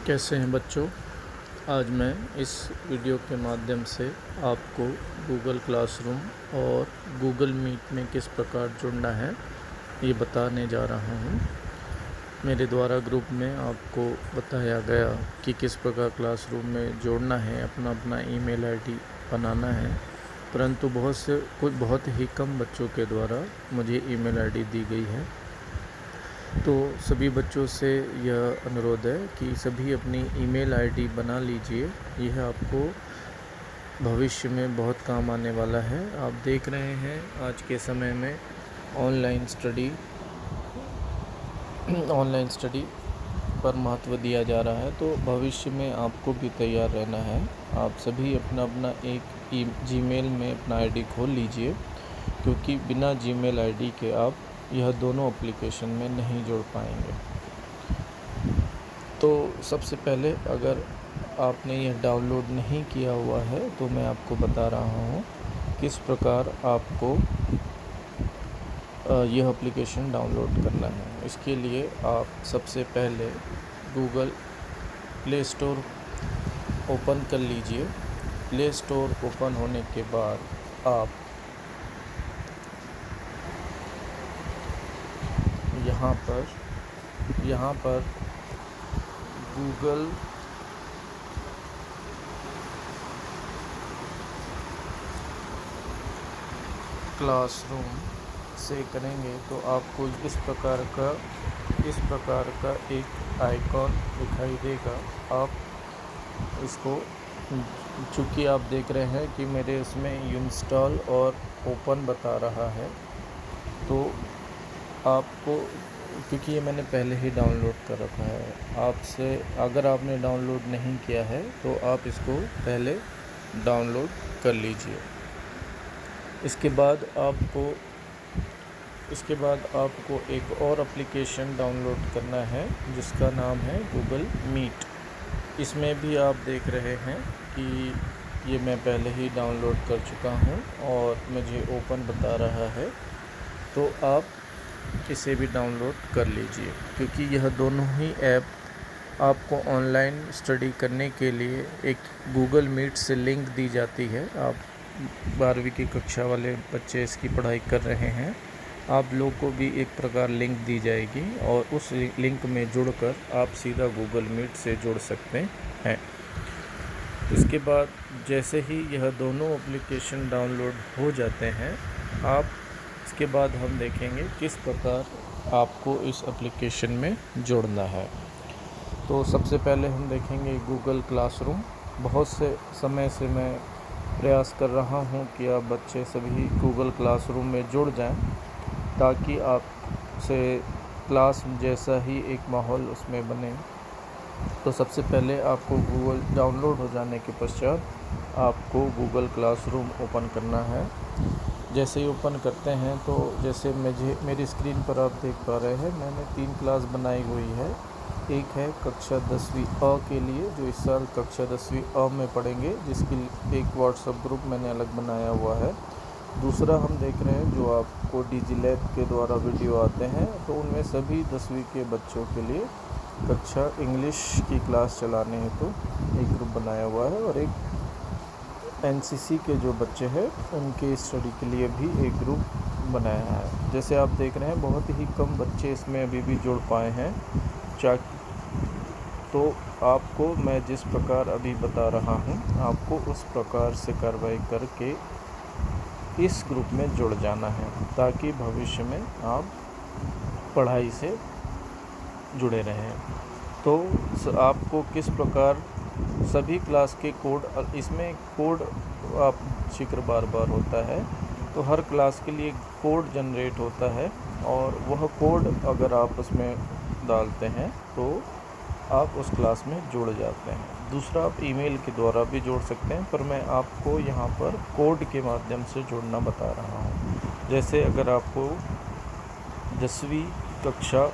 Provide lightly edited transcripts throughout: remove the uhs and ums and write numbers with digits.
कैसे हैं बच्चों। आज मैं इस वीडियो के माध्यम से आपको गूगल क्लासरूम और गूगल मीट में किस प्रकार जुड़ना है ये बताने जा रहा हूँ। मेरे द्वारा ग्रुप में आपको बताया गया कि किस प्रकार क्लासरूम में जोड़ना है, अपना अपना ईमेल आईडी बनाना है, परंतु बहुत ही कम बच्चों के द्वारा मुझे ईमेल आईडी दी गई है। तो सभी बच्चों से यह अनुरोध है कि सभी अपनी ईमेल आईडी बना लीजिए। यह आपको भविष्य में बहुत काम आने वाला है। आप देख रहे हैं आज के समय में ऑनलाइन स्टडी पर महत्व दिया जा रहा है, तो भविष्य में आपको भी तैयार रहना है। आप सभी अपना अपना एक जीमेल में अपना आईडी खोल लीजिए, क्योंकि बिना जीमेल आईडी के आप यह दोनों एप्लीकेशन में नहीं जोड़ पाएंगे। तो सबसे पहले अगर आपने यह डाउनलोड नहीं किया हुआ है तो मैं आपको बता रहा हूँ किस प्रकार आपको यह एप्लीकेशन डाउनलोड करना है। इसके लिए आप सबसे पहले गूगल प्ले स्टोर ओपन कर लीजिए। प्ले स्टोर ओपन होने के बाद आप यहाँ पर गूगल क्लासरूम से करेंगे तो आपको इस प्रकार का एक आइकॉन दिखाई देगा। आप इसको, चूँकि आप देख रहे हैं कि मेरे इसमें इंस्टॉल और ओपन बता रहा है, तो आपको, क्योंकि ये मैंने पहले ही डाउनलोड कर रखा है, आपसे अगर आपने डाउनलोड नहीं किया है तो आप इसको पहले डाउनलोड कर लीजिए। इसके बाद आपको एक और एप्लीकेशन डाउनलोड करना है जिसका नाम है गूगल मीट। इसमें भी आप देख रहे हैं कि ये मैं पहले ही डाउनलोड कर चुका हूँ और मुझे ओपन बता रहा है, तो आप इसे भी डाउनलोड कर लीजिए, क्योंकि यह दोनों ही ऐप आपको ऑनलाइन स्टडी करने के लिए एक गूगल मीट से लिंक दी जाती है। आप 12वीं की कक्षा वाले बच्चे इसकी पढ़ाई कर रहे हैं, आप लोग को भी एक प्रकार लिंक दी जाएगी और उस लिंक में जुड़कर आप सीधा गूगल मीट से जुड़ सकते हैं। इसके बाद जैसे ही यह दोनों एप्लीकेशन डाउनलोड हो जाते हैं, इसके बाद हम देखेंगे किस प्रकार आपको इस एप्लीकेशन में जोड़ना है। तो सबसे पहले हम देखेंगे गूगल क्लासरूम। बहुत से समय से मैं प्रयास कर रहा हूं कि आप बच्चे सभी गूगल क्लासरूम में जुड़ जाएं, ताकि आपसे क्लास जैसा ही एक माहौल उसमें बने। तो सबसे पहले आपको गूगल डाउनलोड हो जाने के पश्चात आपको गूगल क्लासरूम ओपन करना है। जैसे ही ओपन करते हैं तो जैसे मेरी स्क्रीन पर आप देख पा रहे हैं, मैंने 3 क्लास बनाई हुई है। एक है कक्षा 10वीं अ के लिए, जो इस साल कक्षा 10वीं अ में पढ़ेंगे, जिसकी एक व्हाट्सएप ग्रुप मैंने अलग बनाया हुआ है। दूसरा हम देख रहे हैं जो आपको डिजिलैब के द्वारा वीडियो आते हैं, तो उनमें सभी 10वीं के बच्चों के लिए कक्षा इंग्लिश की क्लास चलाने हेतु एक ग्रुप बनाया हुआ है, और एक एनसीसी के जो बच्चे हैं उनके स्टडी के लिए भी एक ग्रुप बनाया है। जैसे आप देख रहे हैं बहुत ही कम बच्चे इसमें अभी भी जुड़ पाए हैं। तो आपको मैं जिस प्रकार अभी बता रहा हूं, आपको उस प्रकार से कार्रवाई करके इस ग्रुप में जुड़ जाना है, ताकि भविष्य में आप पढ़ाई से जुड़े रहें। तो आपको किस प्रकार सभी क्लास के कोड, इसमें कोड आप जिक्र बार होता है, तो हर क्लास के लिए कोड जनरेट होता है, और वह कोड अगर आप उसमें डालते हैं तो आप उस क्लास में जुड़ जाते हैं। दूसरा, आप ईमेल के द्वारा भी जोड़ सकते हैं, पर मैं आपको यहाँ पर कोड के माध्यम से जुड़ना बता रहा हूँ। जैसे अगर आपको 10वीं कक्षा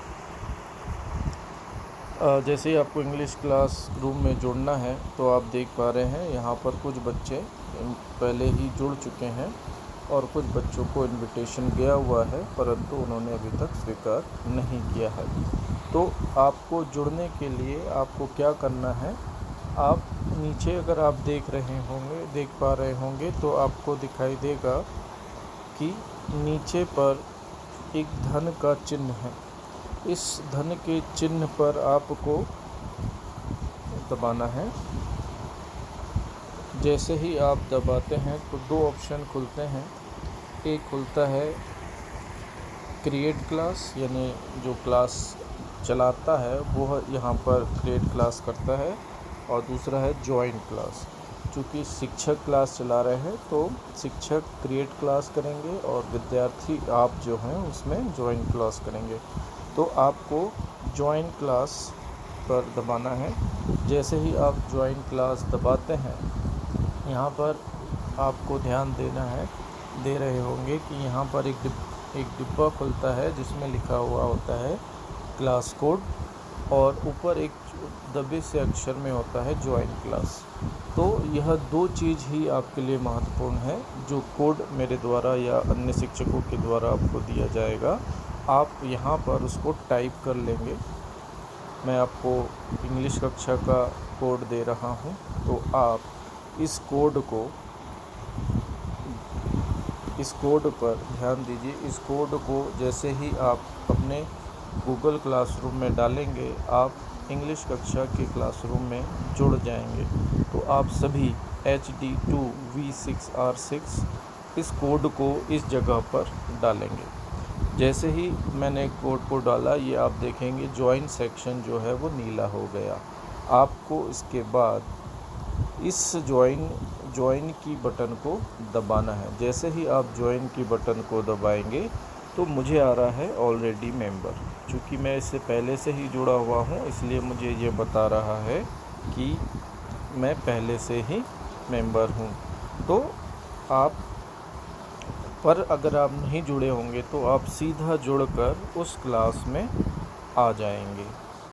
जैसे ही आपको इंग्लिश क्लास रूम में जुड़ना है, तो आप देख पा रहे हैं यहाँ पर कुछ बच्चे पहले ही जुड़ चुके हैं और कुछ बच्चों को इनविटेशन गया हुआ है, परंतु उन्होंने अभी तक स्वीकार नहीं किया है। तो आपको जुड़ने के लिए आपको क्या करना है, आप नीचे अगर आप देख पा रहे होंगे तो आपको दिखाई देगा कि नीचे पर एक धन का चिन्ह है। इस धन के चिन्ह पर आपको दबाना है। जैसे ही आप दबाते हैं तो दो ऑप्शन खुलते हैं। एक खुलता है क्रिएट क्लास, यानी जो क्लास चलाता है वो यहाँ पर क्रिएट क्लास करता है, और दूसरा है ज्वाइन क्लास। चूँकि शिक्षक क्लास चला रहे हैं तो शिक्षक क्रिएट क्लास करेंगे और विद्यार्थी आप जो हैं उसमें ज्वाइन क्लास करेंगे। तो आपको ज्वाइन क्लास पर दबाना है। जैसे ही आप ज्वाइन क्लास दबाते हैं, यहाँ पर आपको ध्यान दे रहे होंगे कि यहाँ पर एक डिब्बा खुलता है जिसमें लिखा हुआ होता है क्लास कोड, और ऊपर एक दबे से अक्षर में होता है ज्वाइन क्लास। तो यह दो चीज़ ही आपके लिए महत्वपूर्ण है। जो कोड मेरे द्वारा या अन्य शिक्षकों के द्वारा आपको दिया जाएगा, आप यहाँ पर उसको टाइप कर लेंगे। मैं आपको इंग्लिश कक्षा का कोड दे रहा हूँ, तो आप इस कोड पर ध्यान दीजिए। इस कोड को जैसे ही आप अपने गूगल क्लासरूम में डालेंगे, आप इंग्लिश कक्षा के क्लासरूम में जुड़ जाएंगे। तो आप सभी HD2V6R6 इस कोड को इस जगह पर डालेंगे। जैसे ही मैंने कोड को डाला, ये आप देखेंगे ज्वाइन सेक्शन जो है वो नीला हो गया। आपको इसके बाद इस ज्वाइन की बटन को दबाना है। जैसे ही आप ज्वाइन की बटन को दबाएंगे तो मुझे आ रहा है ऑलरेडी मेंबर। चूँकि मैं इससे पहले से ही जुड़ा हुआ हूँ, इसलिए मुझे ये बता रहा है कि मैं पहले से ही मेंबर हूँ। तो अगर आप नहीं जुड़े होंगे तो आप सीधा जुड़कर उस क्लास में आ जाएंगे।